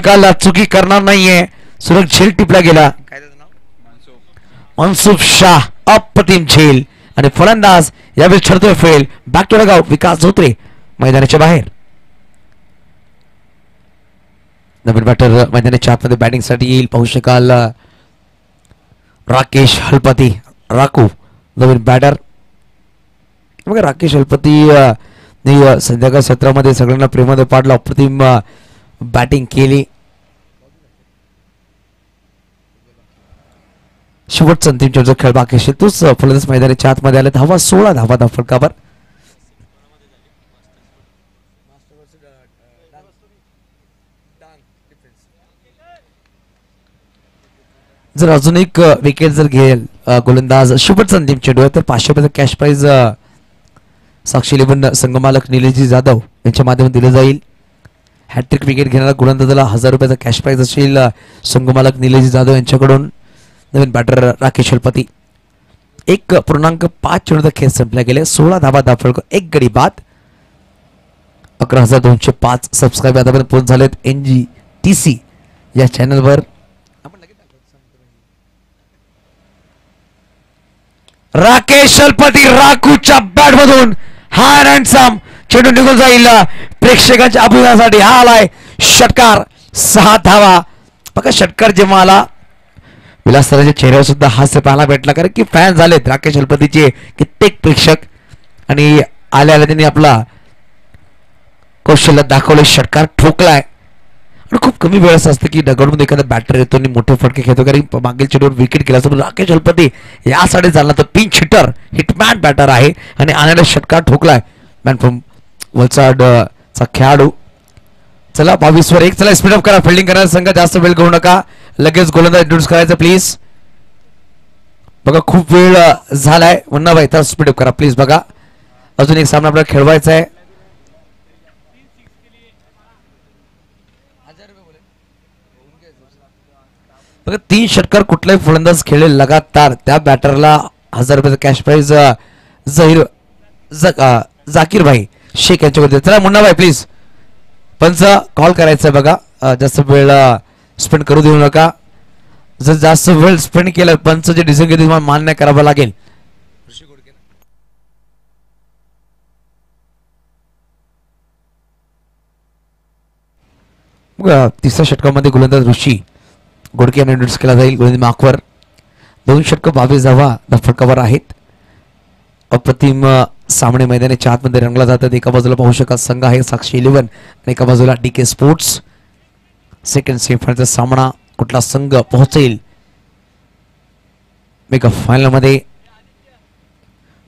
निकाल चुकी करणार नाहीये. सुरज झेल टिपला गेला. मनसुफ शाह अप्रतिम झेल आणि फलंदाज यावेळी ठरतोय फेल. बॅक टू गाव विकास धोत्रे मैदानाच्या बाहेर. नवीन बॅटर मैदानाच्या आतमध्ये बॅटिंग साठी येईल. पाहू शकाल राकेश हलपती राकू नवीन बॅटर. बघा राकेश हलपती संध्याकाळ सत्रामध्ये सगळ्यांना प्रेमामध्ये पाडला. अप्रतिम बॅटिंग केली. शेवटचा अंतिम चर्चा खेळ बाकी असेल तोच फलंदाज मैदानाच्या आतमध्ये आले. धावा 16 धावा फलकावर. जर अजून एक विकेट जर घेईल गोलंदाज शेवटचा अंतिम चेंडू आहे तर 500 रुपयाचा कॅश प्राइज साक्षी 11 संघमालक निलेशजी जाधव यांच्या माध्यमातून दिलं जाईल. हॅट्रिक विकेट घेणारा गोलंदाजाला 1000 रुपयाचा कॅश प्राइज असेल संघमालक निलेशजी जाधव यांच्याकडून. नवीन बॅटर राकेश हलपती. 1.5 चेंडूचा खेळ संपला गेले. 16 धावा दाफळक 1 गडी बाद. 11,205 सबस्क्राईब आतापर्यंत पोहोच झालेत NGTC या चॅनलवर. राकेश हलपती राकूच्या बॅट मधून हार्ड अँड सम चेंडू निघून जाईल. प्रेक्षकांच्या अभिमानासाठी हा आलाय षटकार. 6 धावा. बघा षटकार जेव्हा आला विलासराच्या चेहऱ्यावर सुद्धा हास्य पाहायला भेटला कारण की फॅन झालेत राकेश हलपतीचे कित्येक प्रेक्षक आणि आल्या त्यांनी आपला कौशल्य दाखवले. षटकार ठोकलाय आणि खूप कमी वेळ असं असतं की डगडमध्ये एखादा बॅटर येतो आणि मोठे फटके खेळतो कारण मागील चेंडूवर विकेट केला असतो. राकेश हलपती यासाठी झाला तर पिंच हिटर हिटमॅन बॅटर आहे आणि आणायला षटकार ठोकलाय. मॅन फ्रॉम वलसाडचा खेळाडू. चला 22 वर 1. चला स्पीड अप करा. फिल्डिंग करणारा संघ जास्त वेळ घेऊ नका. लगेच गोलंदाज इंट्रोड्यूस करायचं प्लीज. बघा खूप वेळ झालाय मुन्ना भाई तर स्पीड अप करा प्लीज. बघा अजून एक सामना आपल्याला खेळवायचा आहे. बघा 3 षटकार कुठलाही फलंदाज खेळेल लगातार त्या बॅटरला 1000 रुपयाचा कॅश प्राइज जाकीर भाई शेख यांच्याकडे. चला मुन्ना भाई प्लीज पंच कॉल करायचा आहे. बघा जास्त वेळ स्पेंड करू देऊ नका. जर जास्त वेळ स्पेंड केला पंच जे डिसिजन घेतील तुम्हाला मान्य करावं लागेल. तिसऱ्या षटकामध्ये गोलंदाज ऋषी गोडके यांना इंट्रोड्यूस केला जाईल. गोलंदाज मार्कवर 2 षटक 22 धावा फलकावर आहेत. अप्रतिम सामने मैदानाच्या आतमध्ये रंगला जातात. एका बाजूला पाहू शकाल संघ आहे साक्षी 11 आणि एका बाजूला DK स्पोर्ट्स. सेकंड सेमीफायनलचा सामना कुठला संघ पोहोचेल मेगा फायनल मध्ये.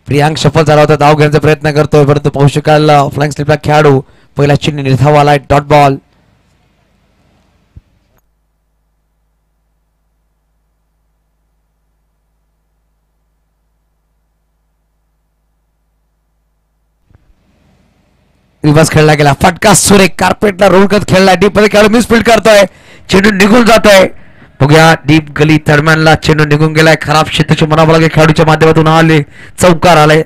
प्रियांक सफल झाला होता. धाव घेण्याचा प्रयत्न करतोय परंतु पाहू शकाल फ्लाइंग स्लिपला खेळाडू पहिला चिन्ह निर्धाव आलाय. Dot ball. रिवर्स खेळला गेला. फटका सुरेख कार्पेटला रोल करत खेळला. डीप मध्ये खेळाडू मिस फील्ड करतोय. चेंडू निघून जातोय. बघूया डीप गली दरम्यानला चेंडू निघून गेलाय. खराब क्षेत्राच्या मनावर लागले खेळाडूच्या माध्यमातून आले चौकार आलाय.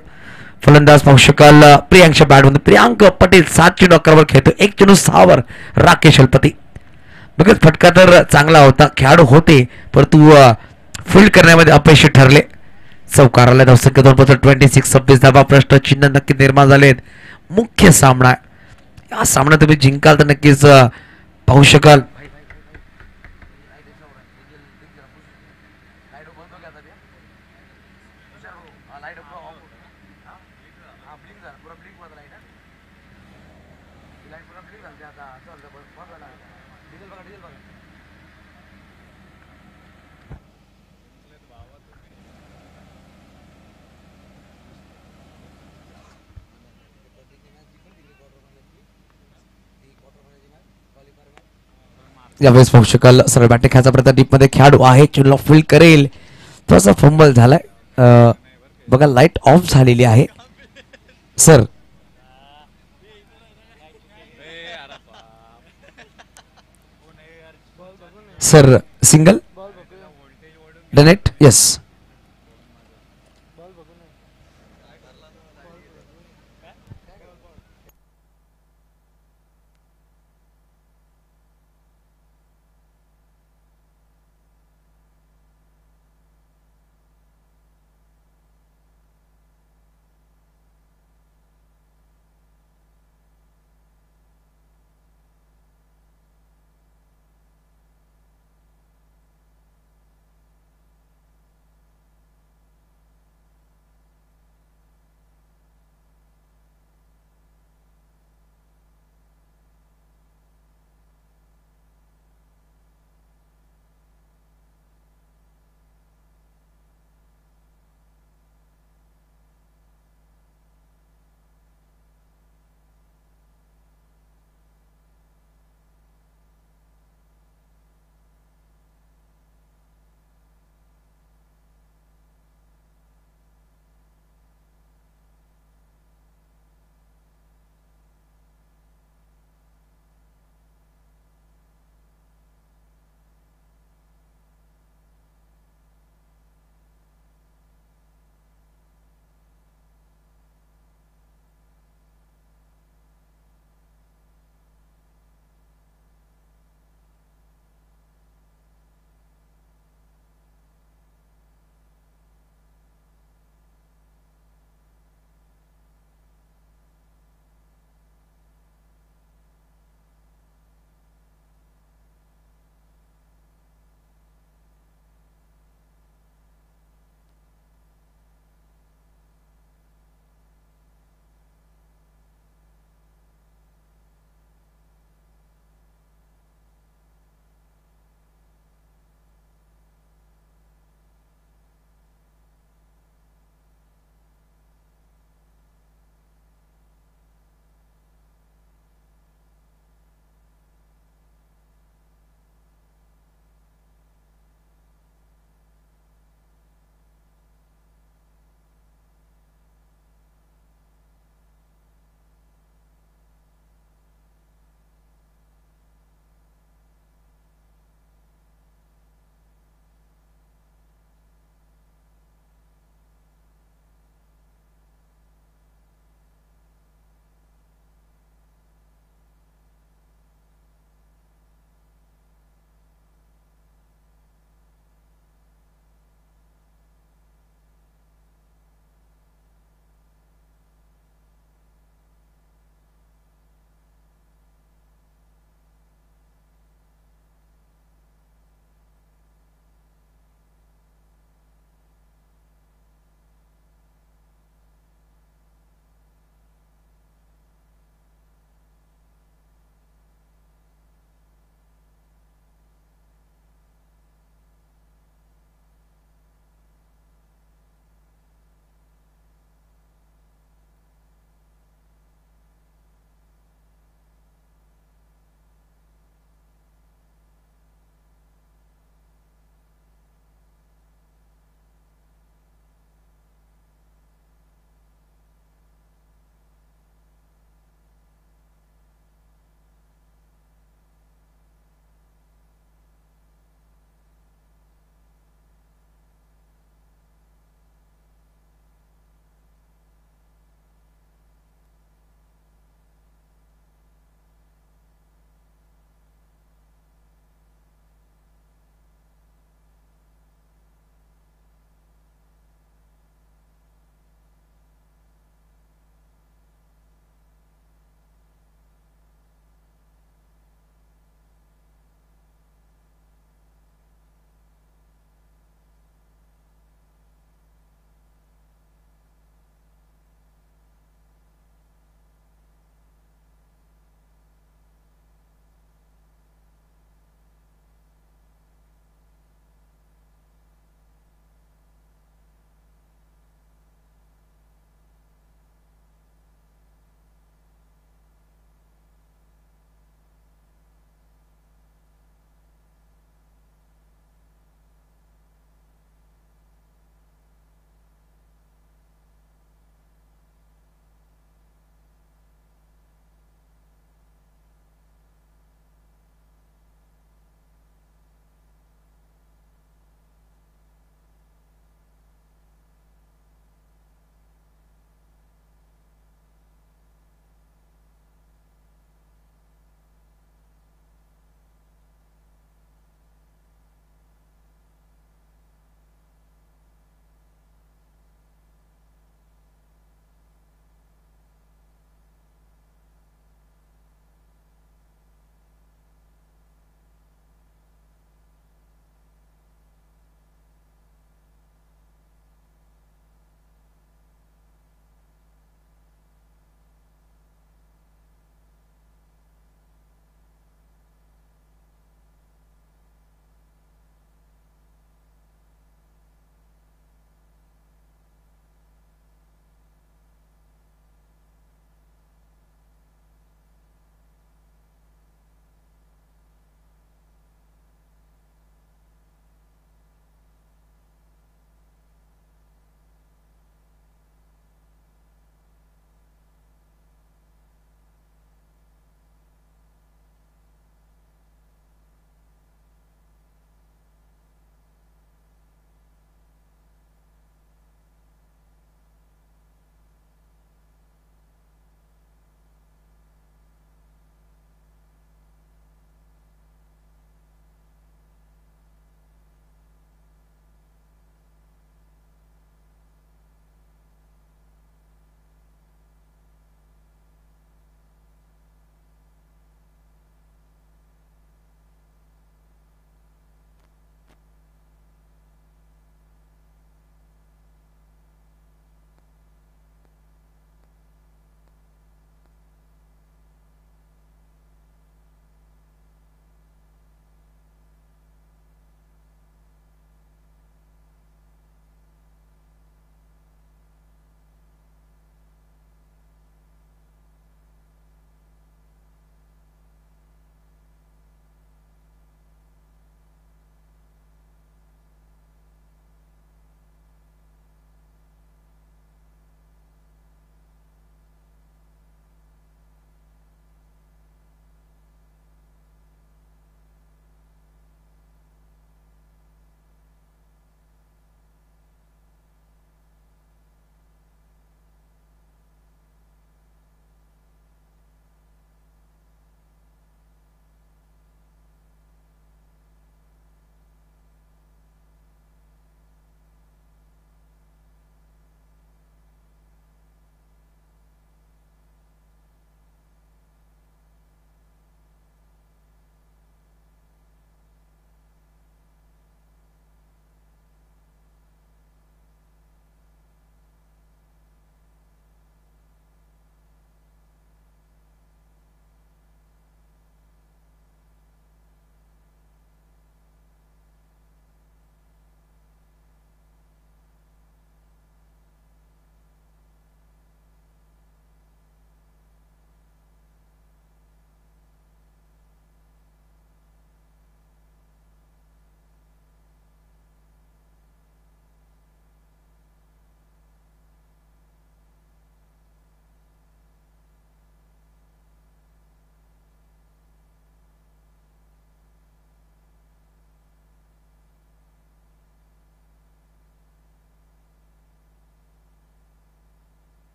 फलंदाज पाहू शकाल प्रियांकच्या बॅटमध्ये प्रियांक पटेल 7 चेंडू 11 वर खेळतो. 1 चेंडू 6 वर राकेश हलपती. बघत फटका तर चांगला होता. खेळाडू होते परंतु फील्ड करण्यामध्ये अपयशी ठरले. चौकार आलाय. धावसंख्या 26 धावा. प्रश्न चिन्ह नक्की निर्माण झालेत. मुख्य सामना या सामना तुम्ही जिंकाल तर नक्कीच पाहू शकाल. यावेळेस पाहू शकाल सरळ बॅटिंग खेळायचा प्रयत्न डीप मध्ये खेळाडू आहे. चेंडूला फील्ड करेल. थोडासा फंबल झालाय. बघा लाईट ऑफ झालेली आहे सर. सर सिंगल डनेट यस.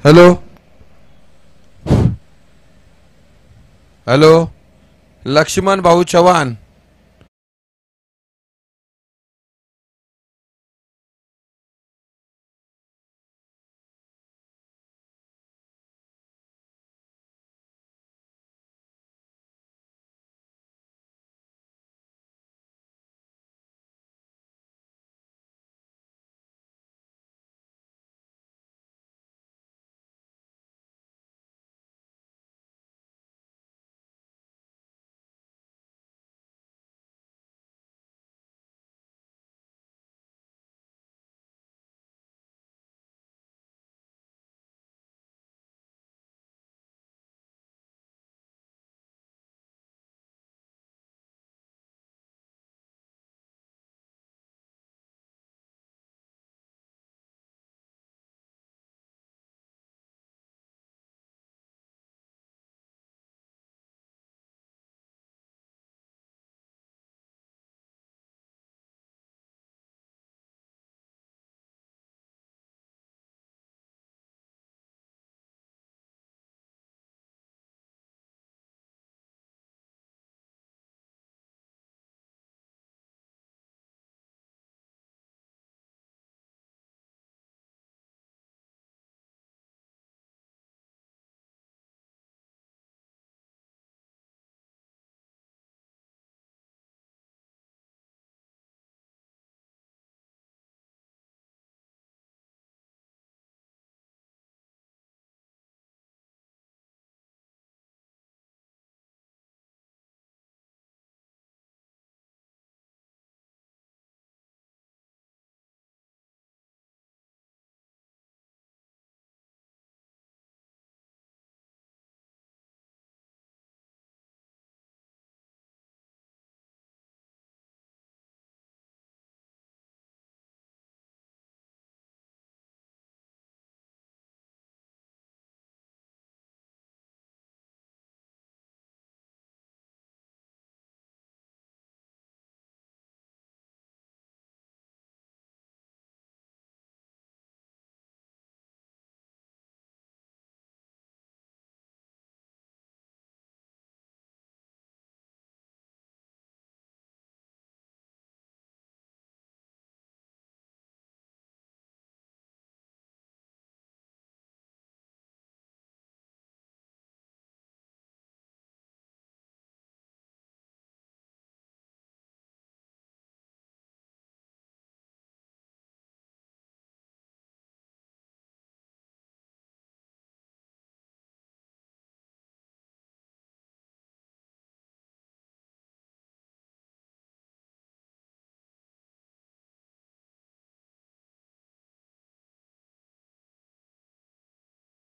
हॅलो हॅलो लक्ष्मण भाऊ चव्हाण.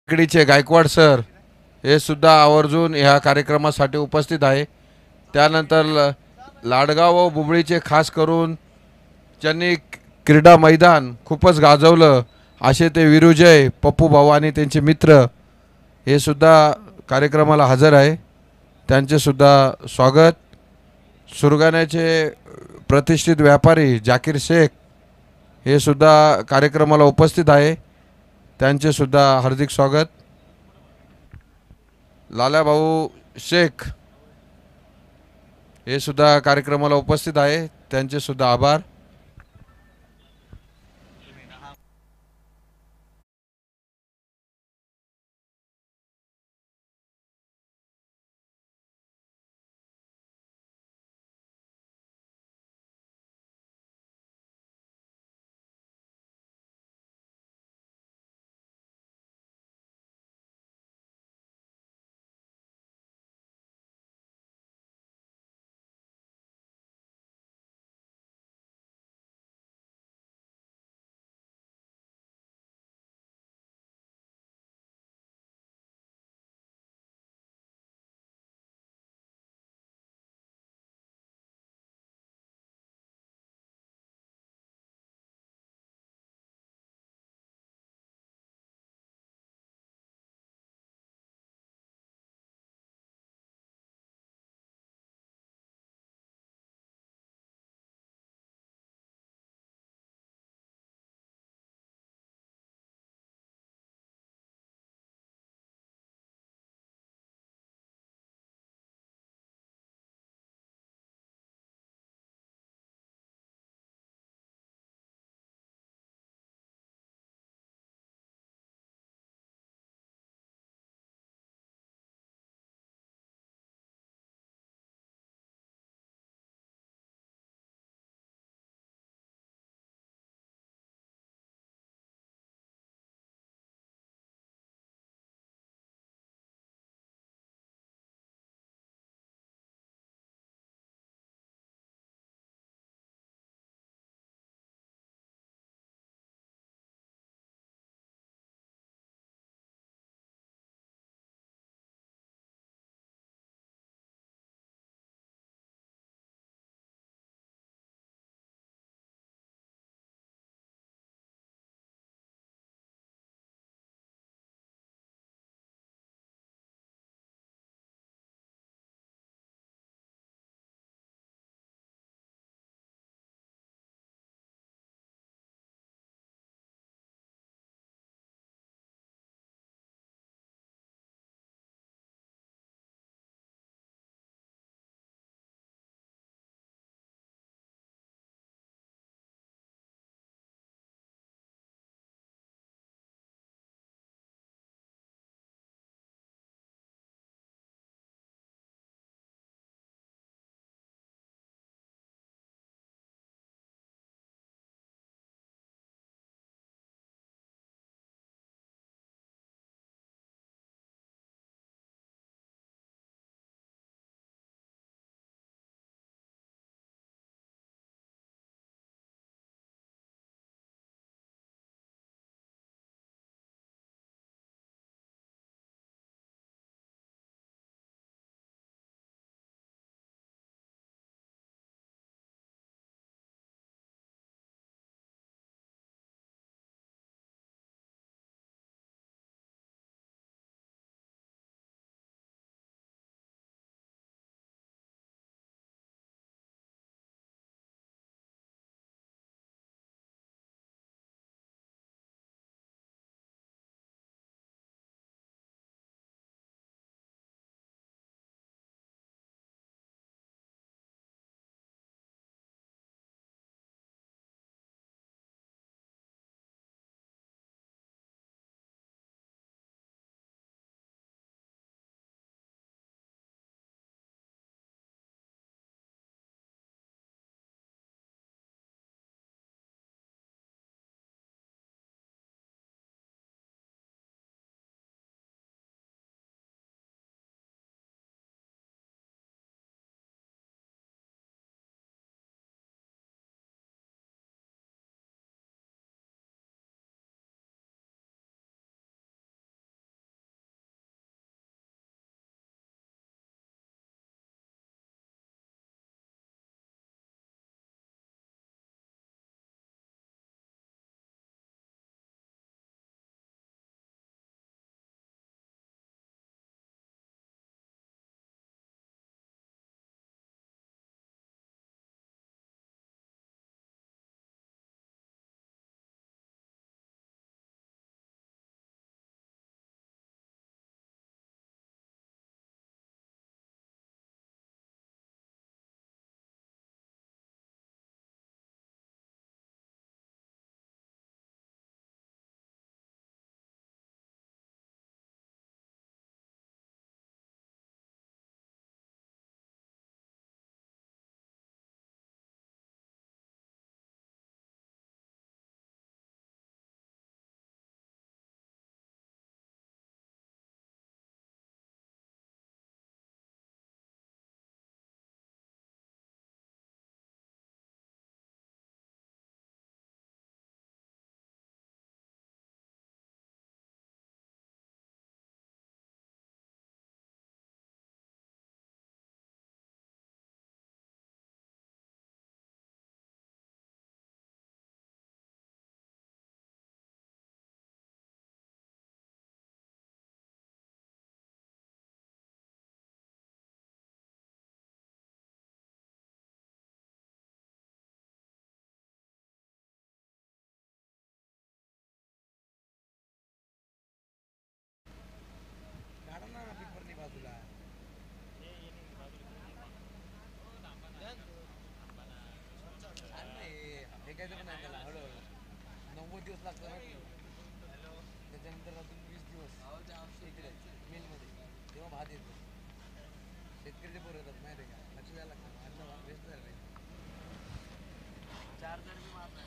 कडीचे गायकवाड सर हे सुद्धा आवर्जून ह्या कार्यक्रमासाठी उपस्थित आहे. त्यानंतर लाडगाव व बुबळीचे खास करून ज्यांनी क्रीडा मैदान खूपच गाजवलं असे ते विरुजय पप्पू भाऊ आणि त्यांचे मित्र हे सुद्धा कार्यक्रमाला हजर आहे. त्यांचे सुद्धा स्वागत. सुरगाण्याचे प्रतिष्ठित व्यापारी जाकीर शेख हे सुद्धा कार्यक्रमाला उपस्थित आहे. त्यांचे सुद्धा हार्दिक स्वागत. लाला भाऊ शेख हे सुद्धा कार्यक्रमाला उपस्थित आहे. त्यांचे सुद्धा आभार.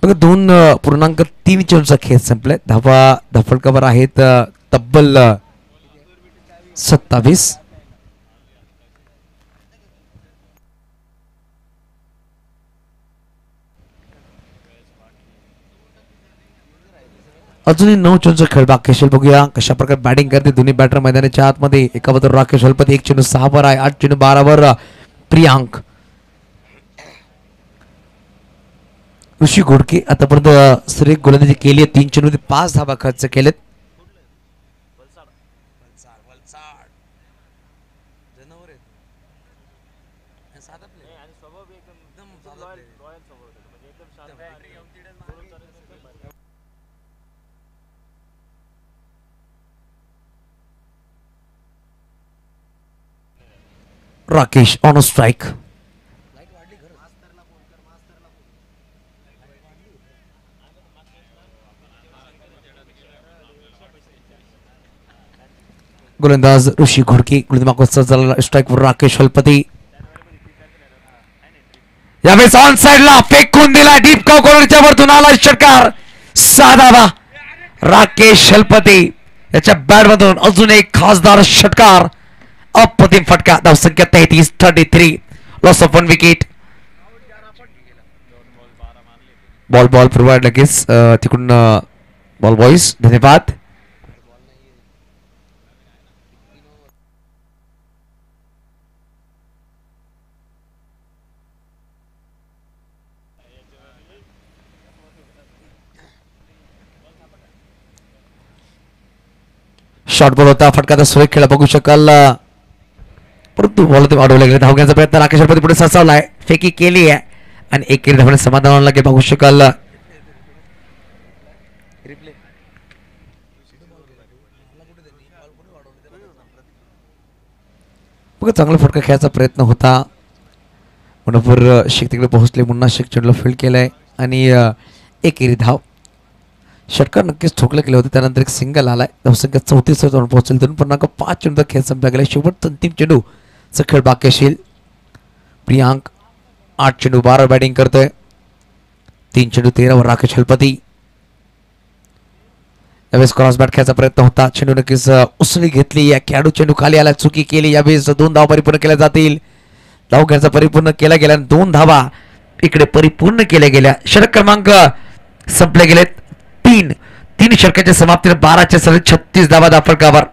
बघा 2.3 चेंडूचा खेळ संपलाय. धावा धफडकावर आहेत तब्बल 27. अजूनही 9 चेंडूचा खेळ बाकी असेल. बघूया कशा प्रकारे बॅटिंग करते दोन्ही बॅटर मैदानाच्या आतमध्ये. एका बद्दल राकेश हलपती 1 चेंडू 6 वर आहे. 8 चेंडू 12 वर प्रियांक. ऋषी घोडके आतापर्यंत श्रेय गोलंदाजी केली आहे. 3 चेंडूमध्ये 5 धावा खर्च केलेत. Rakesh on strike. गोलंदाज ऋषी घोडके स्ट्राइक वर राकेश हलपती. यावेळेस ऑन साइडला फेकून दिला. डीप कॉर्नरच्या वरतून आला षटकार. 6 धावा राकेश हलपती याच्या बॅट मधून. अजून एक खासदार षटकार. अप्रतिम फटका. धावसंख्या 33. Loss of 1 wicket. Ball provide लगेच तिकडून बॉल बॉईज. धन्यवाद. शॉर्ट बॉल होता. फटका सुरेख खेळ बघू शकाल परंतु बॉल ते वाढवले गेले. धाव घेण्याचा प्रयत्न राकेश हलपती पुढे सरसावलाय. फेकी केली आहे आणि एक धावणे समाधान लागेल बघू शकाल. बघा चांगला फटका खेळायचा प्रयत्न होता. मनोहर शेख तिकडे पोहोचले. मुन्ना शेख चेंडूला फील्ड केलाय आणि एकेरी धाव. षटकार नक्कीच ठोकले गेले होते. त्यानंतर एक सिंगल आलाय. धावसंख्या 34 वर जाऊन पोहोचेल. 2.5 चेंडूचा खेळ संपला गेला. शेवटचा अंतिम चेंडूचा खेळ बाकी असेल. प्रियांक 8 चेंडू 12 बॅटिंग करतोय. 3 चेंडू 13 वर राकेश हलपती. यावेळेस क्रॉस बॅट खेळायचा प्रयत्न होता. चेंडू नक्कीच उसळी घेतली. या खेळाडू चेंडू खाली आला. चुकी केली. यावेळेस 2 धावा परिपूर्ण केल्या जातील. धाव घ्यायचा परिपूर्ण केला गेला. 2 धावा इकडे परिपूर्ण केल्या गेल्या. षटक क्रमांक संपले गेलेत. 3 षटकाच्या समाप्तीने 12च्या सलग 36 धावा धाफडकावर.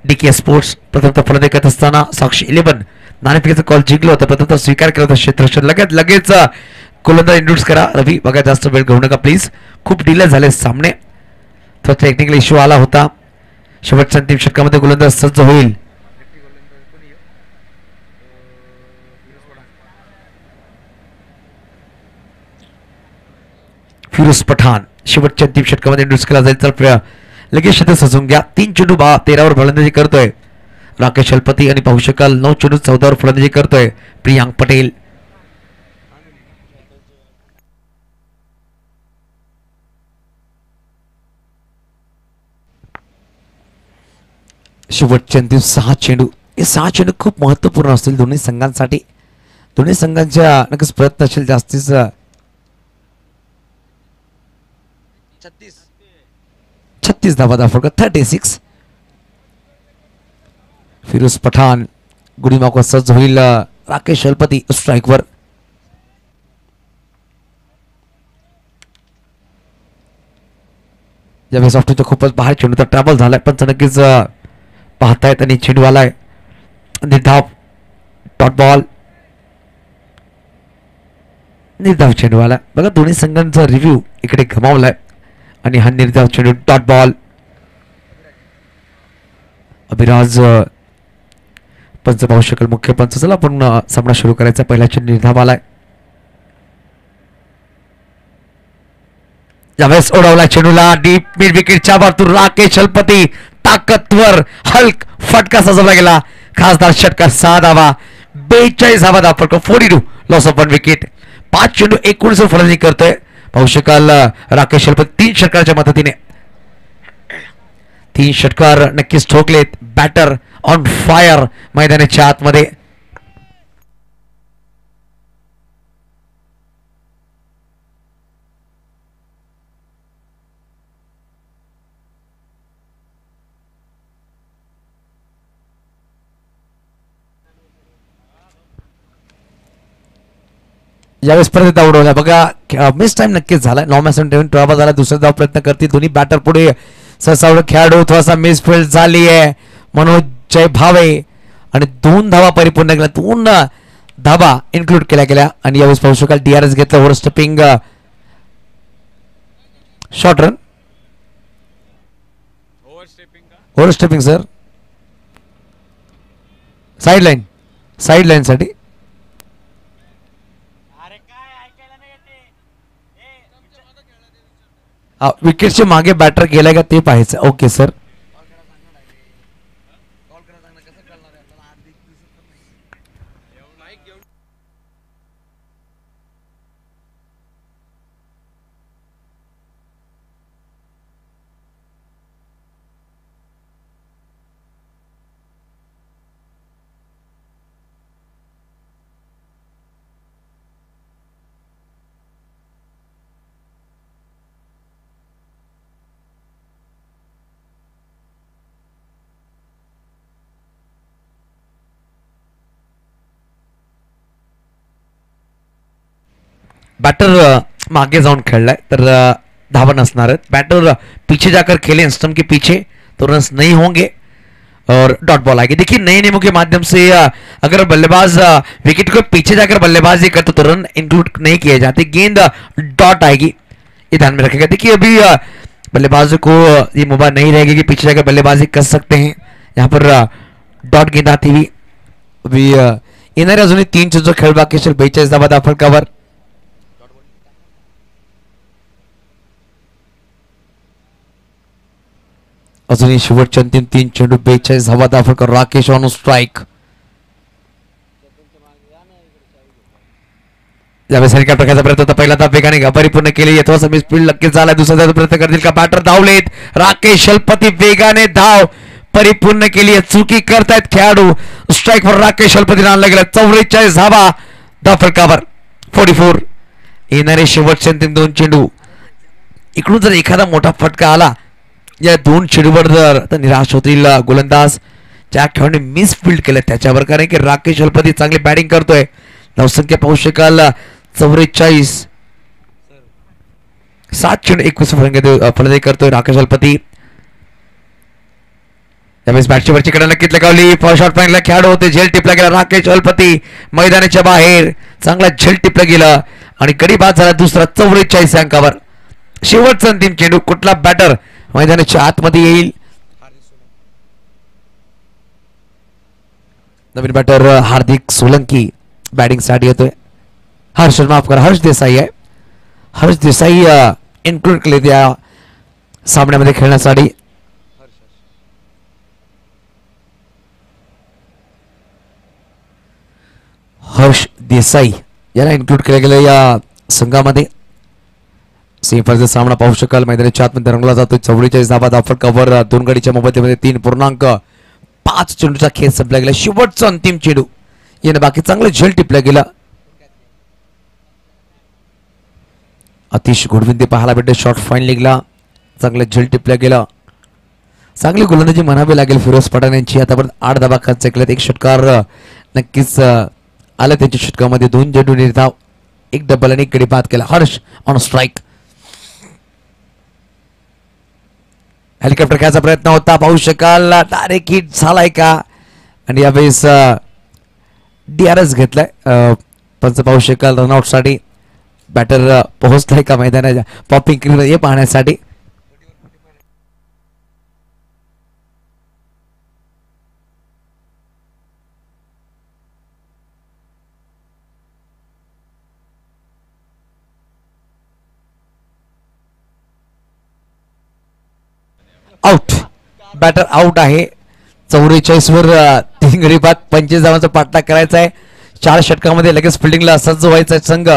डीके स्पोर्ट्स प्रथमतः फलंदाजी करत असताना साक्षी 11 नाणेफेकीचा कॉल जिंकला होता. प्रथमतः स्वीकार केला होता. क्षेत्ररक्षण लगेच गोलंदाज इंट्रोड्यूस करा. रवी बघा जास्त वेळ घेऊ नका प्लीज. खूप डिले झाले सामने. थोडा टेक्निकल इश्यू आला होता. शेवटच्या अंतिम षटकामध्ये गोलंदाज सज्ज होईल. फिरोज पठाण शेवटच्या अंतिम षटकामध्ये इंट्रोड्यूस केला जाईल. तर लगेच शतक सजवून घ्या. 3 चेंडू 13 वर फलंदाजी करतोय राकेश हलपती आणि पाहू शकाल 9 चेंडू 14 वर फलंदाजी करतोय प्रियांक पटेल. शेवटचे अंतिम 6 चेंडू. हे 6 चेंडू खूप महत्वपूर्ण असतील दोन्ही संघांसाठी. दोन्ही संघांच्या नक्कीच प्रयत्न असेल जास्तीच. 36 धावा धाफडका 36. फिरोज पठाण गुडीमाको सज्ज होईल. राकेश हलपती स्ट्राइकवर. ज्यावेळेस ऑफ्टरचा खूपच बाहेर चेंडूचा ट्रॅव्हल झालाय. पण नक्कीच पाहतायत आणि चेंडू आलाय. निर्धाव डॉट बॉल. निर्धाव चेंडू आला. बघा दोन्ही संघांचा रिव्ह्यू इकडे गमावलाय आणि हा निर्धाव चेंडू डॉट बॉल. अभिराज पंच पाहू शकेल. मुख्य पंच. चला आपण सामना सुरू करायचा. पहिला चेंडू निर्धाव आलाय. यावेळेस ओढवला चेंडूला डीप मिड विकेटच्या वरतून राकेश हलपती ताकदवर हल्क फटका सजवला गेला. खासदार षटकार 6 धावा 42 धावा धाफडका 42. Loss of 1 wicket. 5 चेंडू 19 वर फलंदाजी करतोय पाहू शकाल राकेश हलपती. 3 षटकाराच्या मदतीने 3 षटकार नक्कीच ठोकलेत. बॅटर ऑन फायर मैदानाच्या आतमध्ये. यावेळेस परत धाव उडवल्या बघा. मिस टाइम नक्कीच झाला. 9 ट्राबा झाला. दुसरा धाव प्रयत्न करतील दोन्ही बॅटर पुढे. सहसा खेळाडू थोडासा मिसफिल्ड झाली आहे. मनोज जय भावे आणि 2 धावा परिपूर्ण केल्या. 2 धावा इन्क्लूड केल्या गेल्या आणि यावेळेस पाहू शकाल DRS घेतलं. Over stuffing short run. Over stuffing sir. Side line साठी. विकेटच्या मागे बॅटर गेलाय का ते पाहायचं. Okay sir. बैटर मागे जाऊन खेललाय तर धावा नसणार आहेत. बैटर पीछे जाकर खेले स्टंप के पीछे तो रन्स नहीं होंगे और डॉट बॉल आएगी. देखिए नए नियमों के माध्यम से अगर बल्लेबाज विकेट को पीछे जाकर बल्लेबाजी करते तो रन इंक्लूड नहीं किए जाते. गेंद डॉट आएगी, ये ध्यान में रखेगा. देखिए अभी बल्लेबाजों को ये मुबारक नहीं रहेगी कि पीछे जाकर बल्लेबाजी कर सकते हैं. यहाँ पर डॉट गेंद आती हुई अभी येणाऱ्या अजूनही 3 चेंडूचा खेळ बाकी असेल. 42 धावा दाखल कव्हर. अजूनही शेवटच्या अंतिम 3 चेंडू. 42 धावा दाखल कर. Rakesh on strike. यावेळेस हेलिकॉप्टर खेळायचा प्रयत्न होता. पहिला धाव वेगाने परिपूर्ण केली. थोडासा मिसफील्ड नक्कीच झाला. दुसरा धाव प्रयत्न करतील का बॅटर. धावलेत. राकेश शलपती वेगाने धाव परिपूर्ण केली. चुकी करतायत खेळाडू. स्ट्राइक वर राकेश शलपतीने आणला गेला. 44 धावा दाखल कव्हर. 44. येणारे शेवटचे अंतिम 2 चेंडू. इकडून जर एखादा मोठा फटका आला या 2 चेंडूवर तर निराश होतील गोलंदाज. ज्या खेळाडूने मिस फील्ड केलं त्याच्यावर, कारण की राकेश शलपती चांगली बॅटिंग करतोय. धावसंख्या पाहू शकाल 44. 7 चेंडू 21 फलंदाजी करतोय राकेश शलपती. त्यावेळेस बॅटची वरची कडे नक्कीच लगावली. शॉर्ट पॉइंटला खेळाडू होते. झेल टिपला गेला. राकेश शलपती मैदानाच्या बाहेर चांगला झेल टिपला गेला आणि गडी बाद झाला दुसरा. 44 अंकावर. शेवटचा अंतिम चेंडू. कुठला बॅटर मैदानाच्या आतमध्ये येईल. नवीन बॅटर हार्दिक सोलंकी बॅटिंग साठी येतोय. हर्ष माफ करा, हर्ष देसाई आहे. हर्ष देसाई इन्क्लूड केले त्या सामन्यामध्ये खेळण्यासाठी. हर्ष देसाई याला इन्क्लूड केलं गेलं या संघामध्ये. सेमीफायनलचा सामना पाहू शकाल मैदानाच्या आतमध्ये रंगला जातोय. 44 धावा दाखल कव्हर. 2 गडीच्या मोबदल्यामध्ये 3.5 चेंडूचा खेळ संपला गेला. शेवटचा अंतिम चेंडू याने बाकी चांगलं झेल टिपला गेला. अतिश गुणविंदी पाहायला भेटते. शॉर्ट फाईन लिगला चांगलं झेल टिपला गेला. चांगली गोलंदाजी म्हणावी लागेल फिरोज पठाण यांची. आतापर्यंत 8 धावा खर्च केल्यात. 1 षटकार नक्कीच आला त्यांच्या षटकामध्ये. 2 चेंडू निर्धाव, 1 डबल आणि 1 गडी बाद केला. Harsh on strike. हेलिकॉप्टर खेळायचा प्रयत्न होता. पाहू शकाल डायरेक्ट हिट झालाय का आणि यावेळेस DRS घेतलाय. पंच पाहू शकाल रनआउट साठी. बॅटर पोहोचलाय का मैदानाच्या पॉपिंग क्रीम हे पाहण्यासाठी. आउट. बॅटर आउट आहे. 44 वर 3 गडी बाद. 25 धावांचा पाठलाग करायचा आहे. 4 षटकामध्ये लगेच फिल्डिंगला सज्ज व्हायचा संघ.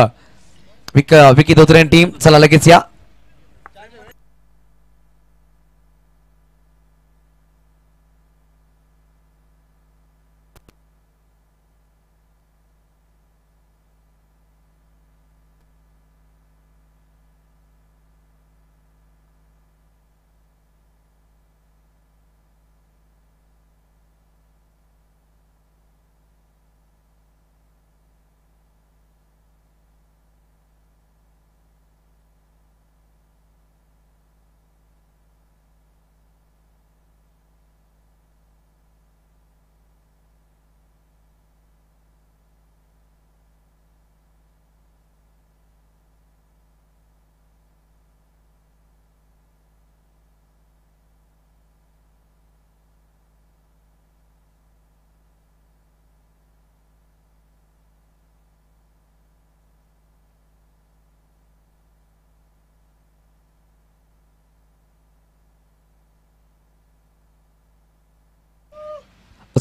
विकी धोत्रे टीम चला लगेच या.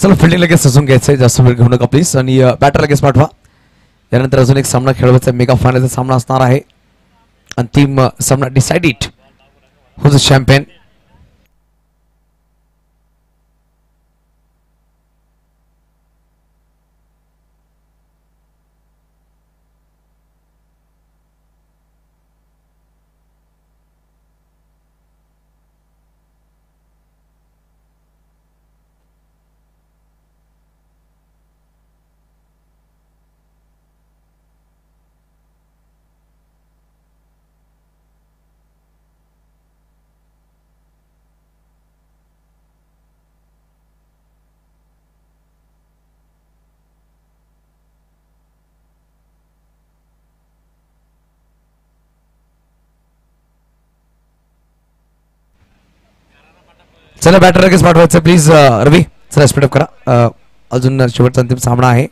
चला फिल्डिंग लगेच सजून घ्यायचंय, जास्त वेळ घेऊ नका प्लीज, आणि बॅटर लगेच पाठवा. यानंतर अजून एक सामना खेळवायचा, मेगा फायनलचा सामना असणार आहे. अंतिम सामना डिसाइडेड हु इज चॅम्पियन. चला बॅटर लगेच पाठवायचं प्लीज. रवी चला स्पीडअप करा, अजून शेवटचा अंतिम सामना आहे.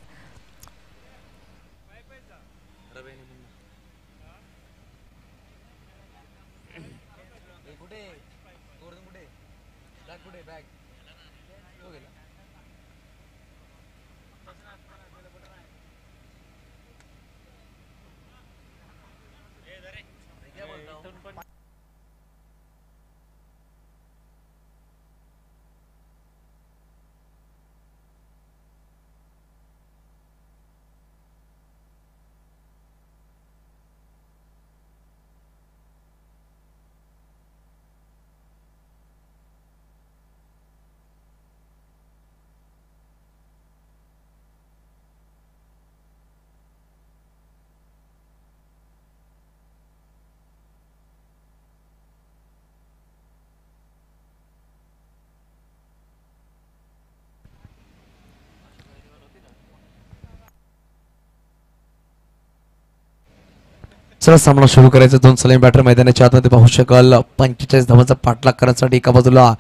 चला सामना सुरू करायचा. दोन सलामी बॅटर मैदानाच्या आतमध्ये पाहू शकाल. 45 धावांचा पाठलाग करण्यासाठी एका बाजूला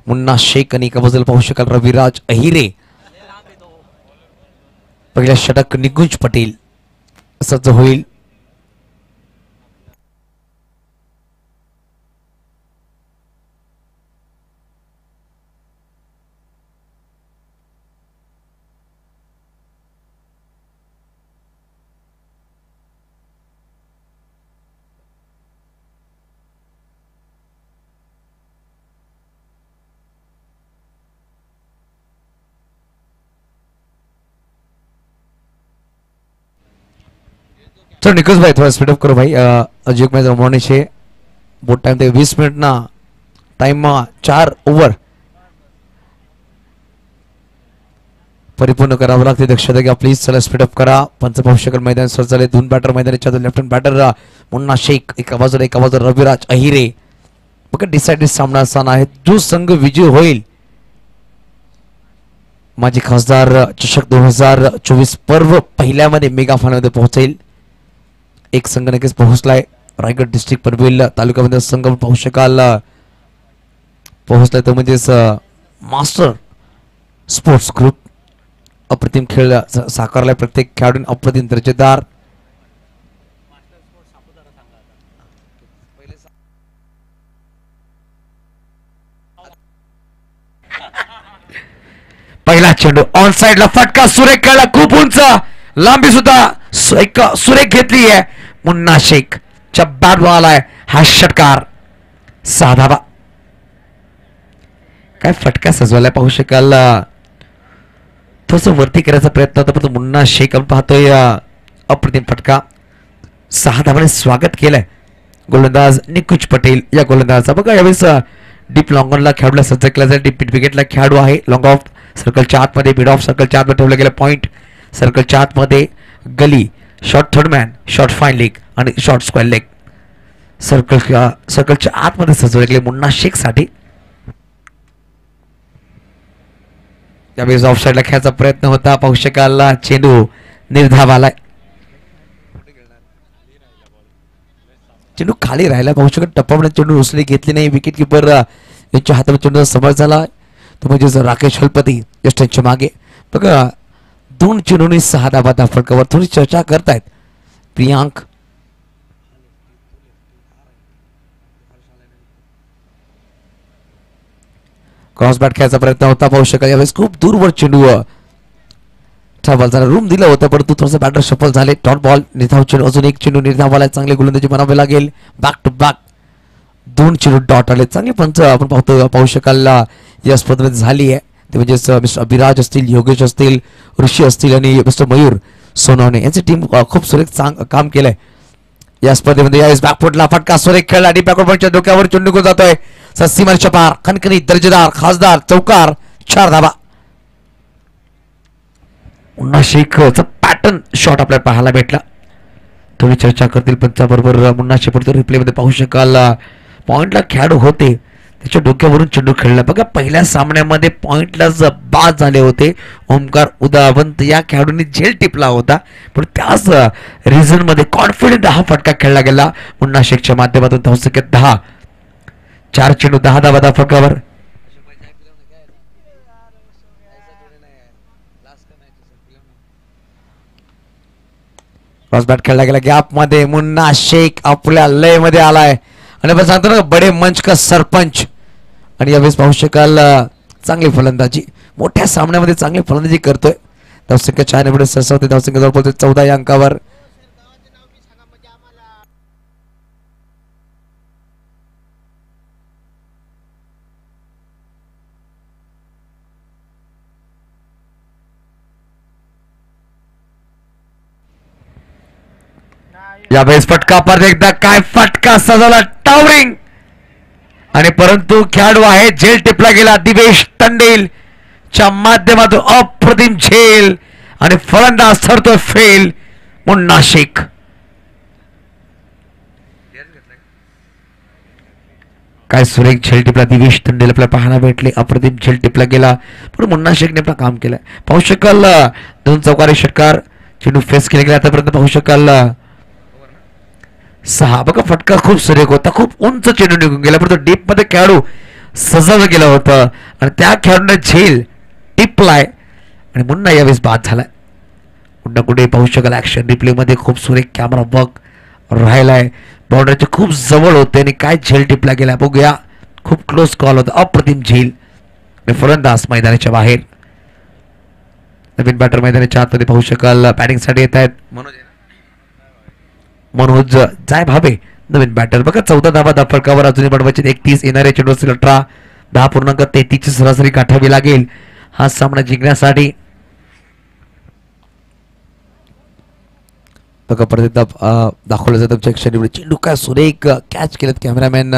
मुन्ना शेख आणि एका बाजूला पाहू शकाल रविराज अहिरे. पहिला षटक निकुंज पटेल सज्ज होईल. चलो निकोज भाई थोड़ा स्पीड अप करो भाई. अजय मैच रमवानी છે. बहुत टाइम थे 20 मिनिट ना टाइम में 4 ओव्हर परिपूर्ण करावं लागते. दक्षता घ्या प्लीज. चला स्पीड अप करा. पंच पाहू शकाल मैदान सर झाले. दोन बॅटर मैदानाच्या left hand batter Munna Shaikh एका बाजूला रविराज अहिरे. बघा डिसाइडेड सामना असणार आहे. जो संघ विजय होईल माजी खासदार चषक 2024 पर्व पहिल्यामध्ये मेगा फायनल मध्ये पोहोचेल. एक संघ नक्कीच पोहोचलाय. रायगड डिस्ट्रिक्ट पनवेल तालुक्यामध्ये संघ पाहू शकाल पोहोचलाय. तो म्हणजेच मास्टर स्पोर्ट्स ग्रुप. अप्रतिम खेळ साकारलाय. प्रत्येक खेळाडून अप्रतिम दर्जेदार पहिला चेंडू ऑन साइडला फटका सुरेख खेळला. खूप उंच लांबी सुद्धा एक सुरेख घेतली आहे. मुन्ना शेख च्या बॅट बॉल आहे. हा षटकार 6 धावा. काय फटका सजवायला पाहू शकाल. थोडस वरती करायचा प्रयत्न होता पण मुन्ना शेख आपण पाहतोय अप्रतिम फटका. 6 धावाने स्वागत केलंय गोलंदाज निकुंज पटेल या गोलंदाजाचा. बघा यावेळेस डीप लॉंगॉनला खेळाडूला सज्ज केला जाईल. डीप विकेटला खेळाडू आहे. लॉंग ऑफ सर्कलच्या आतमध्ये मिड ऑफ सर्कलच्या आतमध्ये ठेवलं गेलं. पॉइंट सर्कलच्या आतमध्ये gully short third man short fine leg आणि शॉर्ट स्क्वेअर लेग सर्कलच्या आतमध्ये सजवले गेले मुन्ना शेख साठी. यावेळेस ऑफ साईडला खेळायचा प्रयत्न होता. पाहू शकाल चेंडू निर्धाव आलाय. चेंडू खाली राहिला. पाहू शकाल टप्पामध्ये चेंडू उचली घेतली नाही. विकेट किपर यांच्या हातामध्ये चेंडू समोर झाला. तो म्हणजे राकेश हलपती जस्ट त्यांच्या मागे. बघा 2 चेंडूंनी 6 धावा फटकावर. थोडी चर्चा करतायत प्रियांक. क्रॉस बॅट खेळायचा प्रयत्न होता, पाहू शकाल यावेळेस खूप दूरवर चेंडू बॉल झाला, रूम दिलं होतं परंतु थोडंसं बॅटर सफल झाले. डॉट बॉल निर्धाव चेंडू, अजून एक चेंडू निर्धावाला, चांगले गोलंदाजी बनावे लागेल. बॅक टू बॅक 2 चेंडू डॉट आले, चांगले पंच आपण पाहू शकाल या स्पर्धेमध्ये झाली आहे. ते म्हणजे मिस्टर अभिराज असतील, योगेश असतील, ऋषी असतील आणि मिस्टर मयूर सोनवणे यांची टीम खूप सुरेख काम केलंय या स्पर्धेमध्ये. यावेळेस बॅकफुटला फटका सुरेख खेळला आणि बॅकवर्डच्या डोक्यावर चेंडू निघून जातोय सीमारेषेच्या पार. खणखणी दर्जेदार खासदार चौकार, 4 धावा. मुन्ना शेखचा पॅटर्न शॉट आपल्याला पाहायला भेटला. थोडी चर्चा करतील पंचाबरोबर. मुन्ना शेख रिप्ले मध्ये पाहू शकाल पॉइंटला खेळाडू होते, त्याच्या डोक्यावरून चेंडू खेळला. बघा पहिल्या सामन्यामध्ये पॉइंटलाच बाद झाले होते. ओमकार उदावंत या खेळाडूंनी झेल टिपला होता, पण त्याच रिझन मध्ये कॉन्फिडंट हा फटका खेळला गेला मुन्ना शेखच्या माध्यमातून. धावसंख्या 10, 4 चेंडू 10 धावा फटकावर. क्रॉस बॅट खेळला गेला गॅप मध्ये. मुन्ना शेख आपल्या लय मध्ये आलाय आणि आपण सांगतो ना बडे मंच का सरपंच. आणि यावेळेस पाहू शकाल चांगली फलंदाजी, मोठ्या सामन्यामध्ये चांगली फलंदाजी करतोय. धावसंख्या 4 ने सरसावते, धावसंख्या जवळपास 14 या अंकावर. यावेळेस फटका परत एकदा, काय फटका सजवला, टावरिंग. आणि परंतु खेळाडू आहे झेल टिपला गेला दिवेश तंडेल च्या माध्यमातून. अप्रतिम झेल आणि फलंदाज ठरतोय फेल मुन्ना शेख. काय सुरेख झेल टिपला दिवेश तंडेल आपल्याला पाहायला भेटले. अप्रतिम झेल टिपला गेला पण मुन्ना शेखने आपलं काम केलंय. पाहू शकाल 2 चौकारी षटकार चेंडू फेस केले गेले आतापर्यंत. पाहू शकाल 6. बघा फटका खूप सुरेख होता, खूप उंच चेंडू निघून गेला, परंतु डीप मध्ये खेळाडू सजवलं गेलं होतं आणि त्या खेळाडूने झेल टिपलाय आणि मुन्ना यावेळेस बाद झालाय. पुन्हा कुठे पाहू शकाल ऍक्शन रिप्ले मध्ये खूप सुरेख कॅमेरा वर्क राहिलाय. बाउंड्रीच्या खूप जवळ होते आणि काय झेल टिपला गेला बघूया. खूप क्लोज कॉल होता, अप्रतिम झेल. फलंदाज मैदानाच्या बाहेर. नवीन बॅटर मैदानाच्या आतमध्ये पाहू शकाल बॅटिंग साठी येत आहेत मनोज जाय भावे नवीन बॅटर. बघा 14 धावा फटकावर अजूनही बनवायचे. 31 येणाऱ्या चेंडू 18, 10.33 ची सरासरी गाठावी लागेल हा सामना जिंकण्यासाठी. बघा परत एकदा दाखवलं जातं चेंडू काय सुरेख कॅच केलेत कॅमेरामॅन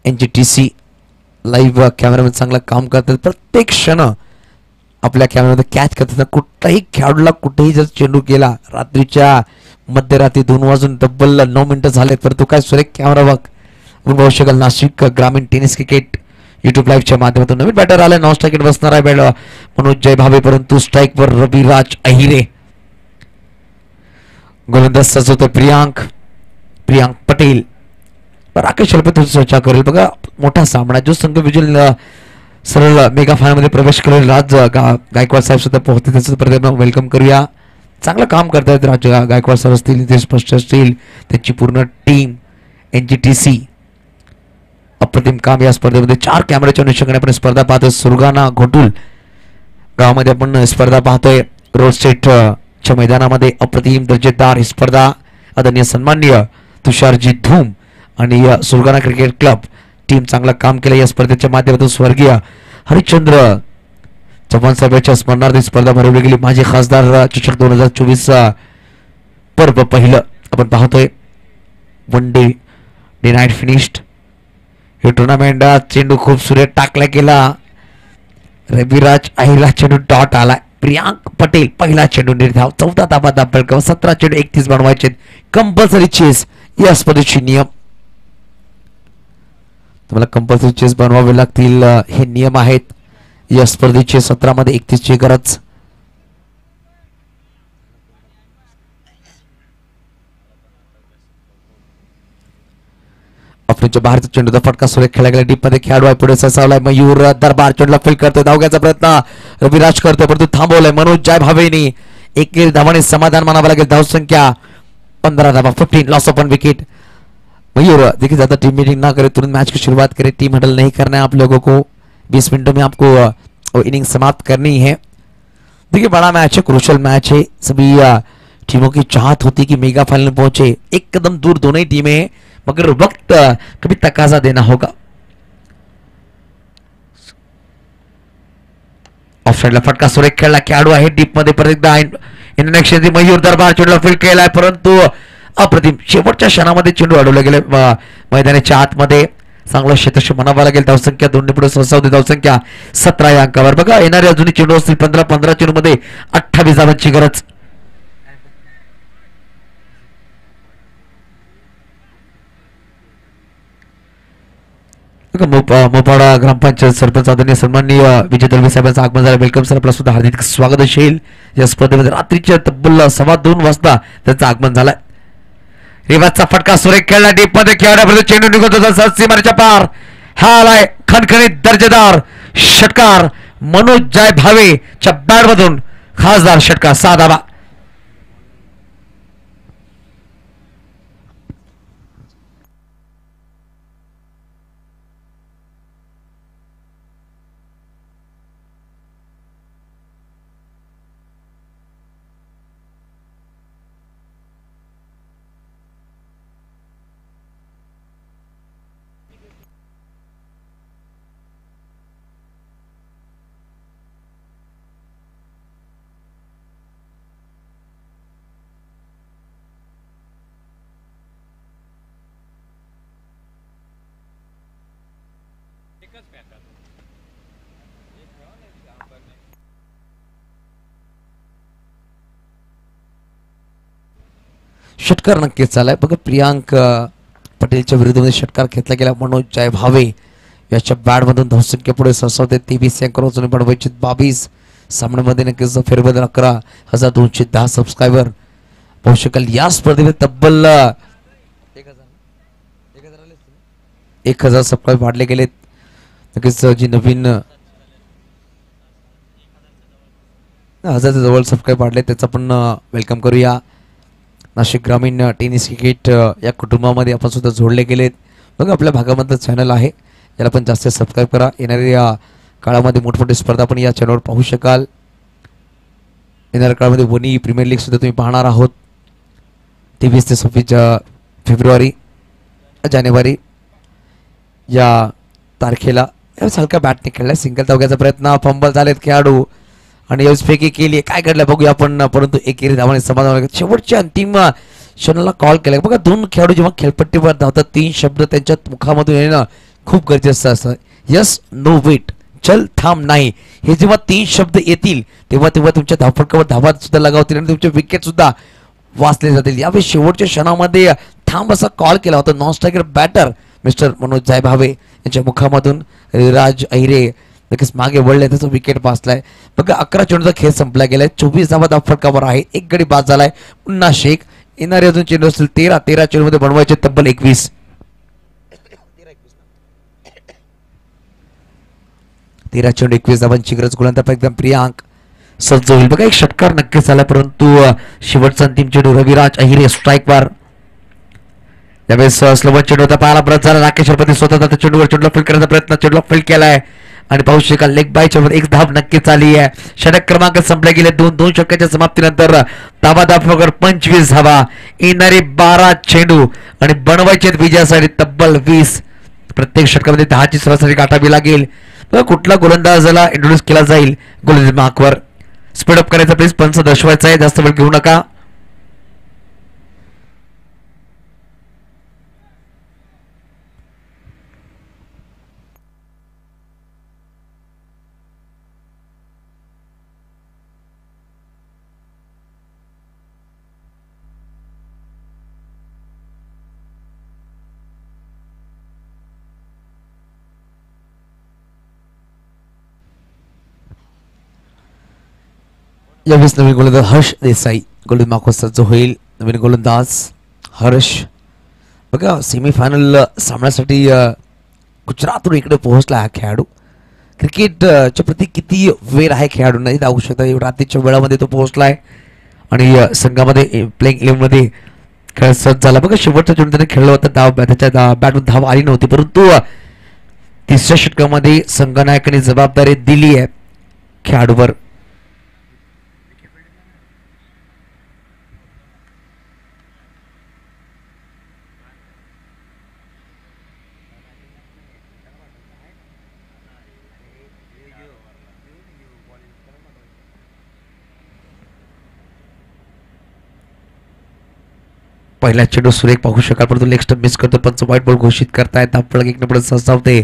NGTC लाईव्ह कॅमेरामॅन चांगलं काम करतात. प्रत्येक क्षण आपल्या कॅमेरामध्ये कॅच करतात. कुठलाही खेळाडूला कुठेही जर चेंडू केला रात्रीच्या मध्यरात्री 2 वाजून तब्बल 9 मिनिटं झालेत, परंतु काय सुरेख कॅमेरा वर्क आपण पाहू शकाल. नाशिक ग्रामीण टेनिस क्रिकेट युट्यूब लाईव्हच्या माध्यमातून नवीन बॅटर आलाय. नॉन स्ट्राईक बसणार आहे बॅट मनोज जय भावे, परंतु स्ट्राईक वर रविराज अहिरे. गोलंदाज सजवतो प्रियांक पटेल. राकेश शल्पे चर्चा करेल. बघा मोठा सामना जो संघ विजय सरळ मेगा फायनल मध्ये प्रवेश करेल. राज गायकवाड साहेब सुद्धा पोहोचते, त्याचं प्रथम वेलकम करूया. चांगलं काम करतायत राज गायकवाड सर असतील, नितेश स्पष्ट असतील, त्यांची पूर्ण टीम NGTC. अप्रतिम काम या स्पर्धेमध्ये. 4 कॅमेऱ्याच्या अनुषंगाने आपण स्पर्धा पाहतोय. सुरगाणा घोटुल गावामध्ये आपण स्पर्धा पाहतोय. रोड स्टेट च्या मैदानामध्ये अप्रतिम दर्जेदार ही स्पर्धा. आदरणीय सन्माननीय तुषारजी धूम आणि सुरगाणा क्रिकेट क्लब टीम चांगलं काम केलं या स्पर्धेच्या माध्यमातून. स्वर्गीय हरिश्चंद्र चव्हाण साहेबांच्या स्मरणार्थ स्पर्धा भरवली गेली. माजी खासदार चषक 2024 पर्व पहिलं आपण पाहतोय. वन डे नाईट फिनिश्ड हे टुर्नामेंट. चेंडू खूप सुरेख टाकला गेला. रविराज अहिरला चेंडू डॉट आला. प्रियांक पटेल पहिला चेंडू निर्धाव. 14 धावा फटकावर. 17 चेंडू 31 बनवायचे. कंपल्सरी चेस या स्पर्धेचे नियम. तुम्हाला कंपल्सरी चेस बनवावे लागतील, हे नियम आहेत या स्पर्धेचे. 17 मध्ये 31 ची गरज. आपल्या बाहेरचा चेंडूचा फटका सुरेख खेळला गेला. डीप मध्ये खेळाडू आहे, पुढे ससावलाय मयूर दरबार. चेंडूला फील्ड करतोय, धावण्याचा प्रयत्न रविराज करतोय, परंतु थांबवलाय मनोज जय भावेनी. 1 धावाने समाधान मानावं लागेल. धावसंख्या 15 धावा, 15 लॉस ऑफ 1 विकेट. मयूर देखिए ज्यादा टीम मीटिंग ना करे, तुरंत मैच की शुरुआत करे. टीम हडल नहीं करना है आप लोगों को. 20 मिनटों में आपको इनिंग समाप्त करनी है। देखिए बड़ा मैच है, क्रूशल मैच है, सभी टीमों की चाहत होती है कि मेगा फाइनल पहुंचे। एक कदम दूर दोनों ही टीमें हैं, मगर वक्त कभी तकाजा देना होगा। ऑफसाइडला फटका सुरेख खेळला, खेळाडू आहे डीप मध्ये परत एकदा इंटरनेशनल मयूर दरबार चेंडूला फील्ड केलाय, परंतु अप्रतिम शेवटच्या क्षणामध्ये चेंडू अडवला गेले मैदानाच्या आतमध्ये। चांगलं क्षेत्रक्षे म्हणावं लागेल। धावसंख्या 2 पुढे सरसावते, धावसंख्या 17 या अंकावर। बघा येणाऱ्या अजूनही चेंडू असतील 15 चेंडू मध्ये 28 धावांची गरज। मोपाडा ग्रामपंचायत सरपंच आदरणीय सन्माननीय विजय दळवी साहेबांचं आगमन झालं। वेलकम सर, आपलं सुद्धा हार्दिक स्वागत असेल। या स्पर्धेमध्ये रात्रीच्या तब्बल 2:15 वाजता त्यांचं आगमन झालंय। रिवाजचा फटका सुरेख खेळला, डीप मध्ये खेळण्यापर्यंत चेंडू निघत होता सीमारेच्या पार। हा आलाय खणखणीत दर्जेदार षटकार मनोज जय भावे च्या बॅट मधून खासदार षटकार 6 धावा। षटकार नक्कीच चालाय। बघा प्रियांक पटेलच्या विरुद्ध षटकार घेतला गेला। मनोज जय भावे याच्या बॅट मधून धावसंख्या पुढे सरसावते 23 अंकावर बनवायचे 22। सामन्यामध्ये नक्कीच फेरबदल 11,210 सबस्क्रायबर पाहू शकाल। या स्पर्धेमध्ये तब्बल 1000 सबस्क्राईब वाढले गेलेत। नक्कीच जी नवीन 1000 जवळ सबस्क्राईब वाढले त्याचा पण वेलकम करूया। नाशिक ग्रामीण टेनिस क्रिकेट या कुटुंबामध्ये आपण सुद्धा जोडले गेलेत। बघा आपल्या भागामधलं चॅनल आहे, याला पण जास्त सबस्क्राईब करा। येणाऱ्या काळामध्ये मोठमोठी स्पर्धा आपण या चॅनलवर पाहू शकाल। येणाऱ्या काळामध्ये वनी प्रीमियर लीग सुद्धा तुम्ही पाहणार आहोत 23 ते 26 जानेवारी या तारखेला। हलका बॅटने खेळलाय, सिंगल धावण्याचा प्रयत्न, फंबल झालेत खेळाडू आणि फेकी केली, काय घडलं बघूया आपण। परंतु एकेरी धावाने समाधान, शेवटच्या अंतिम क्षणाला कॉल केला। बघा 2 खेळाडू जेव्हा खेळपट्टीवर धावतात 3 शब्द त्यांच्या मुखामधून येणं खूप गरजेचं असतं। यस, नो, वेट, चल, थांब, नाही, हे जेव्हा 3 शब्द येतील तेव्हा तुमच्या धावफटकावर धावा सुद्धा लगावतील आणि तुमचे विकेट सुद्धा वाचले जातील। यावेळी शेवटच्या क्षणामध्ये थांब असा कॉल केला होता non striker batter mister Manoj Jay Bhave यांच्या मुखामधून। राज अहिरे नक्कीच मागे वळले, त्याचा विकेट वाचलाय। बघा 11 चेंडूचा खेळ संपला गेलाय, 24 धावा धावफटकावर आहे, 1 गडी बाद झालाय। पुन्हा शेख येणारे अजून चेंडू असतील 13 चेंडू मध्ये बनवायचे तब्बल 21। 13 चेंडू 21 धावांची गरज। गोलंदाज एकदम प्रियांक सज्ज होईल। बघा एक षटकार नक्कीच झाला, परंतु शेवटचा अंतिम चेंडू रविराज अहिरे स्ट्राईकवर। यावेळेस स्लोवर चेंडू होता, पाहायला परत झाला। राकेश शरपती स्वतः चेंडूवर चेंडूला फील्ड करण्याचा प्रयत्न, चेंडूला फील्ड केलाय आणि पाहू शकाल लेग बायच्या वर 1 धाव नक्कीच आली आहे। षटक क्रमांक संपले गेले। 2 षटकाच्या समाप्तीनंतर धावा 25 धावा, येणारे 12 चेंडू आणि बनवायचे विजयासाठी तब्बल 20। प्रत्येक षटकामध्ये 10ची सरासरी गाठावी लागेल। कुठला गोलंदाजाला इंट्रोड्यूस केला जाईल गोलंदाज मार्कवर। स्पीडअप करायचा प्लीज, पंच दर्शवायचा आहे, जास्त वेळ घेऊ नका। यावेळेस नवीन गोलंदाज हर्ष देसाई गोलंदाज मार्कवर सज्ज होईल। नवीन गोलंदाज हर्ष। बघा सेमीफायनल सामन्यासाठी गुजरातहून इकडे पोहोचला हा खेळाडू। क्रिकेटच्या प्रति किती वेळ आहे खेळाडूंना हे दाखवू शकता। रात्रीच्या वेळामध्ये तो पोहोचलाय आणि संघामध्ये प्लेइंग 11 मध्ये खेळ सज्ज झाला। बघा शेवटचा चेंडू त्याने खेळला होता, त्याच्या बॅटमध्ये धाव आली नव्हती, परंतु तिसऱ्या षटकामध्ये संघनायकाने जबाबदारी दिली आहे खेळाडूवर. पहिला चेंडू सुरेख पाहू शकाल परंतु लेग स्टंप मिस करतो. पंच व्हाईट बॉल घोषित करतायत. धावफलक 1 पुढे ससावते.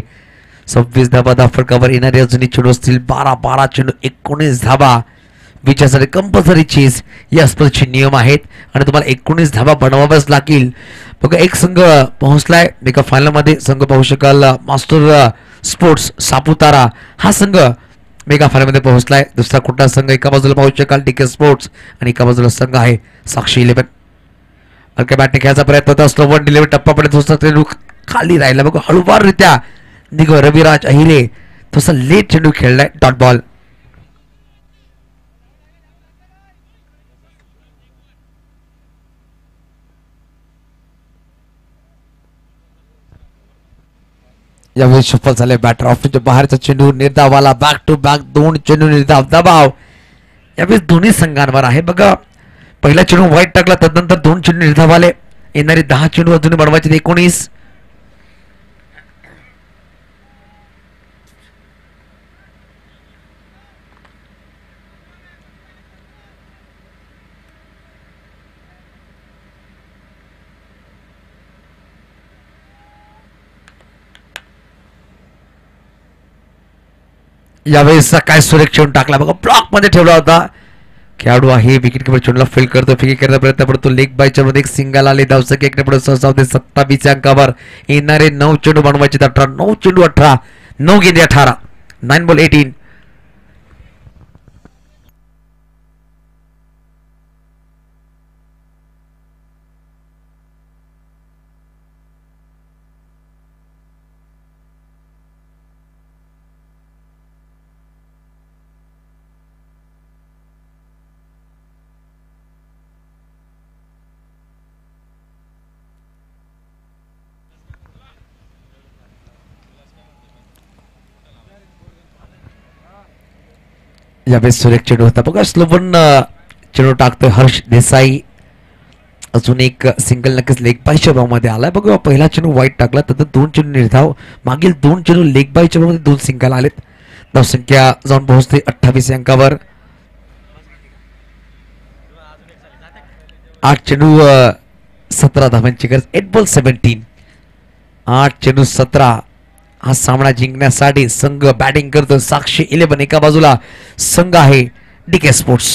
26 धाबा धावफलकावर येणारे अजूनही चेंडू असतील. 12 चेंडू 19 धाबा विजयासाठी कंपल्सरी चेस या स्पर्धेचे नियम आहेत आणि तुम्हाला 19 धाबा बनवाव्याच लागतील. बघा एक संघ पोहोचलाय एका फायनल मध्ये. संघ पाहू शकाल मास्टर स्पोर्ट्स सापुतारा हा संघ मेगा फायनल मध्ये पोहोचलाय. दुसरा कुठला संघ एका बाजूला पाहू शकाल डीके स्पोर्ट्स आणि एका बाजूला संघ आहे साक्षी 11. हलक्या बॅटने खेळायचा प्रयत्न होता. स्लो वन डिलिव्हरी टप्पा पडत खाली राहिला. बघा हळूवाररित्या निघो रविराज अहिरे थोडासा लेट चेंडू खेळलाय. Dot ball. यावेळी सफल झाले बॅटर. ऑफिसच्या बाहेरचा चेंडू निर्धावाला. बॅक टू बॅक 2 चेंडू निर्धाव दबाव यावेळी दोन्ही संघांवर आहे. बघा पहिला चेंडू व्हाईट टाकला तदनंतर 2 चेंडू निर्धाव आले. येणारे 10 चेंडू अजून बनवायचे 19. यावेळेस काय सुरेख चेंडू टाकला. बघा ब्लॉक मध्ये ठेवला होता. खेळाडू आहे विकेट किपर चेंडूला फील्ड करतो. फिकी करण्याचा प्रयत्न पडतो. लेग बायच्या मध्ये एक सिंगल आले. धावसंख्या 1 पुढे सहसावते 27 अंकावर. येणारे 9 चेंडू बनवायचे 18. 9 चेंडू 18. 9 गेंदे 18. 9 बॉल 18. यावेळेस सुरेख चेंडू होता. बघा स्लोवन चेंडू टाकतोय हर्ष देसाई. अजून एक सिंगल नक्कीच लेग बायच्या मध्ये आलाय. बघा पहिला चेंडू व्हाईट टाकला तर 2 चेंडू निर्धाव. मागील 2 चेंडू लेग बायच्या मध्ये 2 सिंगल आलेत. धावसंख्या जाऊन पोहोचते 28 अंकावर. 8 चेंडू 17 धावांची गरज. 8 बॉल 17. 8 चेंडू 17. हा सामना जिंकण्यासाठी संघ बॅटिंग करतो. साक्षी 11 एका बाजूला संघ आहे डीके स्पोर्ट्स.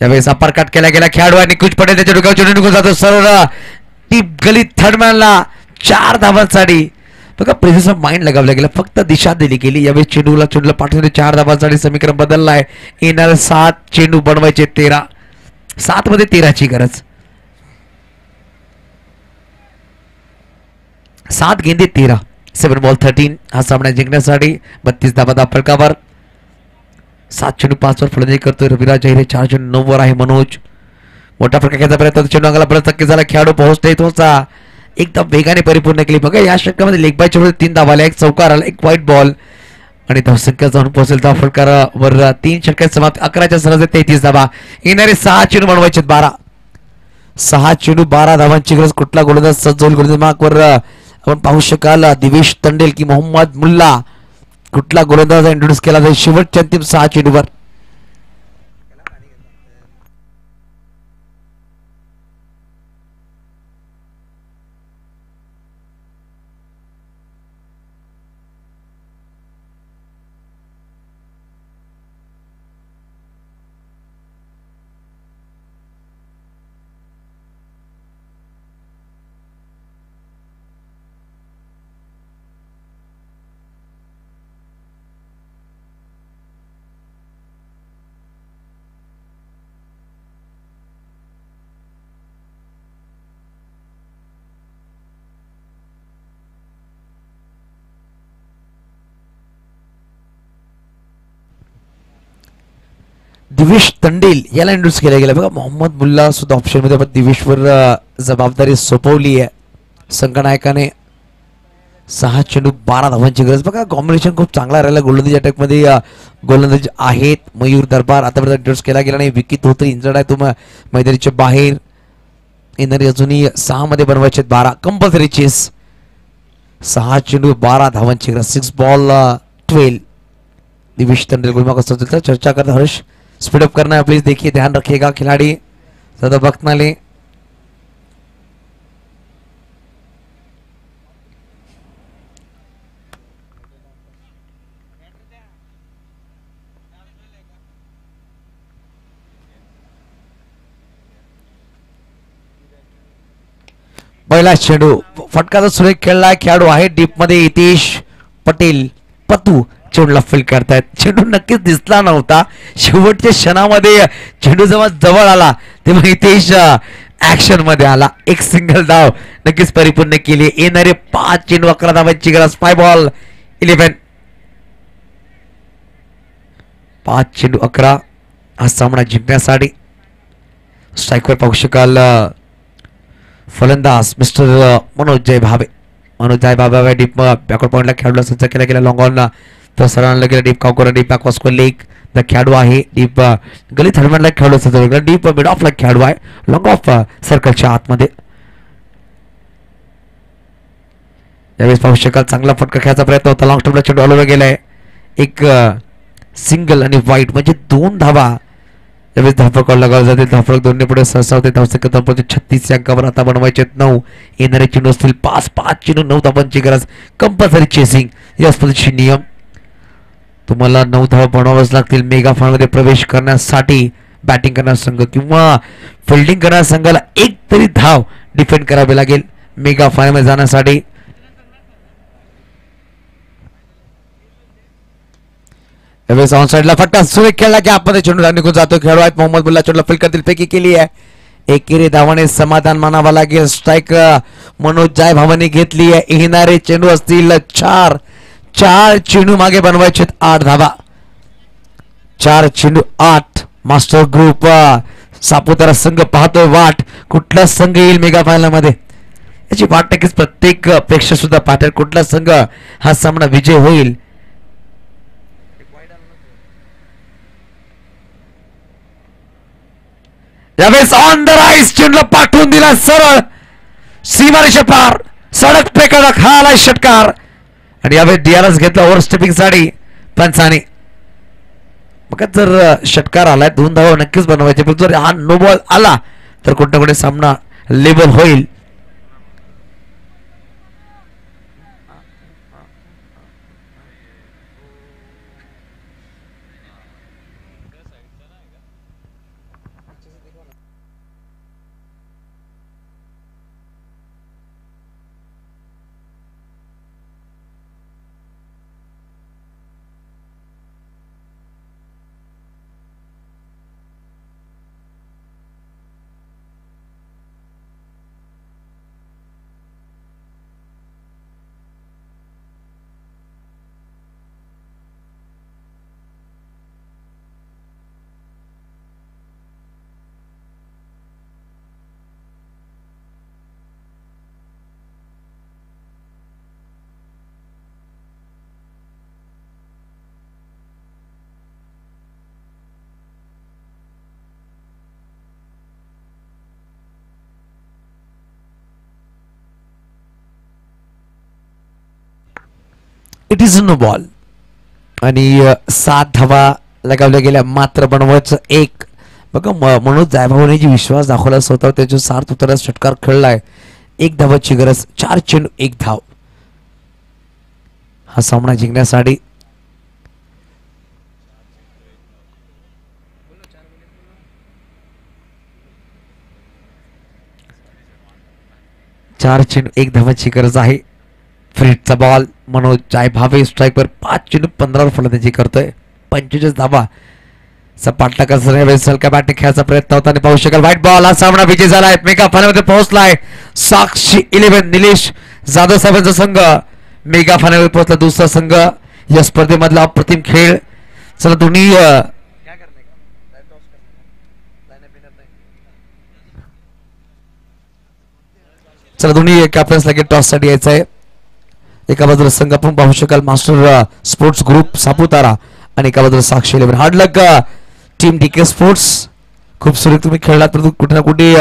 यावेळेस अपरकट केला गेला. खेळाडू आणि कुछ पटेल त्याच्या डोक्यावर चेंडू निघून जातो सरळ टीप गलीत थर्डमॅनला 4 धावांसाठी. बघा प्रेझेन्स ऑफ माइंड लगावला गेला. फक्त दिशा दिली गेली. यावेळेस चेंडूला पाठवून 4 धावांसाठी समीकरण बदललाय. येणारे 7 चेंडू बनवायचे 13. 7 मध्ये 13ची गरज. 7 गेंदे 13. 7 बॉल 13. हा सामना जिंकण्यासाठी 32 धावा धावफलकावर. 7 चेंडू 5 वर फलंदाजी करतोय रविराज अहिरे. 4 चेंडू 9 वर आहे मनोज. मोठ्या फटक्याचा प्रयत्न. चेंडू अंगाला परत चक्की झाला. खेळाडू पोहोचतोय तोचा एकदम वेगाने परिपूर्ण केली. बघा या षटकामध्ये लेग बाय चेंडू 3 धावा आल्या. 1 चौकार आला. 1 व्हाईट बॉल आणि धावसंख्या जाऊन पोहोचेल धावफलकावर. 3 षटकात समाप्त. 11च्या सरासरी 33 धावा. येणारे 6 चेंडू बनवायचे 12. 6 चेंडू 12 धावांची गरज. कुठला गोलंदाज सज्ज होईल गोलंदाज मार्कवर आपण पाहू शकाल. दिवेश तंडेल की मोहम्मद मुल्ला कुठला गोलंदाज इंट्रोड्यूस केला जाईल शेवटच्या अंतिम 6 चेंडूवर. दिवेश तंडेल याला इंट्रोड्यूस केला गेला. बघा मोहम्मद मुल्ला सुद्धा ऑप्शन मध्ये. पण दिवेशवर जबाबदारी सोपवली आहे संघनायकाने. 6 चेंडू 12 धावांची गरज. बघा कॉम्बिनेशन खूप चांगला राहिला गोलंदाजी अटॅक मध्ये. गोलंदाज आहेत मयूर दरबार, आतापर्यंत इंट्रोड्यूस केला गेला नाही. विकी धोत्री इंजर्ड आहे, तुम्हाला मैदानीच्या बाहेर येणारी अजूनही 6 मध्ये बनवायचे 12 कंपल्सरी चेस. 6 चेंडू 12 धावांची गरज. 6 बॉल 12. दिवेश तेंदुलकर का चर्चा करते हर्ष. स्पीडअप करना है प्लीज, देखिए ध्यान रखिएगा खिलाड़ी ज्यादा वक्त ना ले. पहिला चेंडू फटकाचा सुरेख खेळलाय खेळाडू आहे डीप मध्ये हितेश पटेल पतू चेंडूला फील्ड करतायत. चेंडू नक्कीच दिसला नव्हता, शेवटच्या क्षणामध्ये चेंडू जेव्हा जवळ आला तेव्हा हितेश ऍक्शन मध्ये आला. एक सिंगल धाव नक्कीच परिपूर्ण केली. येणारे 5 चेंडू 11 धावांची गरज. 5 बॉल 11. 5 चेंडू 11 हा सामना जिंकण्यासाठी. स्ट्राईकवर पाहू शकाल फलंदाज mister Manoj Jay Bhave. Manoj Jay Bhave deep backward पॉइंटला खेळाडूला सज्ज केला गेला. लॉंग ऑनला तर सरांना गेला डीप काउकर डीप बॅकवॉस्को लेग द खेळाडू आहे. डीप गली थर्डमॅनला खेळाडू सज्ज केला. डीप मिड ऑफला खेळाडू आहे लॉंग ऑफ सर्कलच्या आतमध्ये. यावेळेस पाहू शकाल चांगला फटका खेळायचा प्रयत्न होता. लॉंग टर्मला चेंडू हलवला गेलाय. एक सिंगल आणि वाईट म्हणजे 2 धावा त्यावेळेस धावफलकावर लगावले जाते. धावफलक 2 पुढे सहसा होते. धावसंख्या 36 अंकावर आता बनवायचे 9. येणारे चेंडू असतील 5 चेंडू 9 धावांची गरज. कंपल्सरी चेसिंग याच पद्धतीचे नियम. तुम्हाला 9 धावा बनवाव्याच लागतील मेगा फायनलमध्ये प्रवेश करण्यासाठी. बॅटिंग करणारा संघ किंवा फिल्डिंग करणाऱ्या संघाला एक तरी धाव डिफेंड करावी लागेल मेगा फायनलमध्ये जाण्यासाठी. यावेळेस ऑन साइडला फटका सुरेख खेळला की आपण चेंडूला निघून जातो. खेळाडू आहेत मोहम्मद बुल्ला चेंडूला फील्ड करतील. फेकी केली आहे. एकेरी धावाने समाधान मानावा लागेल. स्ट्राईक मनोज जाय भावाने घेतली आहे. येणारे चेंडू असतील 4 चेंडू मागे बनवायचे 8 धावा. 4 चेंडू 8. मास्टर ग्रुप सापुतारा संघ पाहतोय वाट कुठला संघ येईल मेगा फायनल मध्ये याची वाट नक्कीच प्रत्येक प्रेक्षक सुद्धा पाहतात. कुठला संघ हा सामना विजय होईल. यावेळेस ऑन द राईस चेंडूला पाठवून दिला सरळ सीमारेषे पार. सडक फेकायला खाला षटकार आणि यावेळेस डीआरएस घेतला ओव्हर स्टेपिंग साठी पंचाने. मग जर षटकार आलाय 2 धावा नक्कीच बनवायचे. पण जर हा नो बॉल आला तर कुठे कुठे सामना लेबल होईल. इट इज नो बॉल आणि 7 धावा लगावल्या गेल्या मात्र बनवायचं 1. बघा मनोज जायभावने जी विश्वास दाखवला स्वतः त्याच्या सार्थ उतरला षटकार खेळलाय. 1 धावाची गरज. 4 चेंडू 1 धाव हा सामना जिंकण्यासाठी. चार चेंडू 1 धावाची गरज आहे. फ्रीटचा बॉल मनोज जाय भावे स्ट्राईकवर 5 चेंडू 15 फलंदाजी करतोय. 25 धावा. सपाटला कसं का बॅटिंग खेळायचा प्रयत्न होता आणि पाहू शकाल व्हाईट बॉल. हा सामना विजय झालाय. मेगा फायनलमध्ये पोहोचलाय साक्षी 11 निलेश जाधव साहेबांचा संघ मेगा फायनलमध्ये पोहोचला. दुसरा संघ या स्पर्धेमधला अप्रतिम खेळ. चला दोन्ही कॅप्टन्स लगेच टॉस साठी यायचं आहे. एका बाजूला संघ आपण पाहू शकाल मास्टर स्पोर्ट्स ग्रुप सापुतारा आणि एका बाजूला साक्षी 11 हार्ड लक टीम DK स्पोर्ट्स. खूप सुरेख तुम्ही खेळलात परंतु कुठे ना कुठे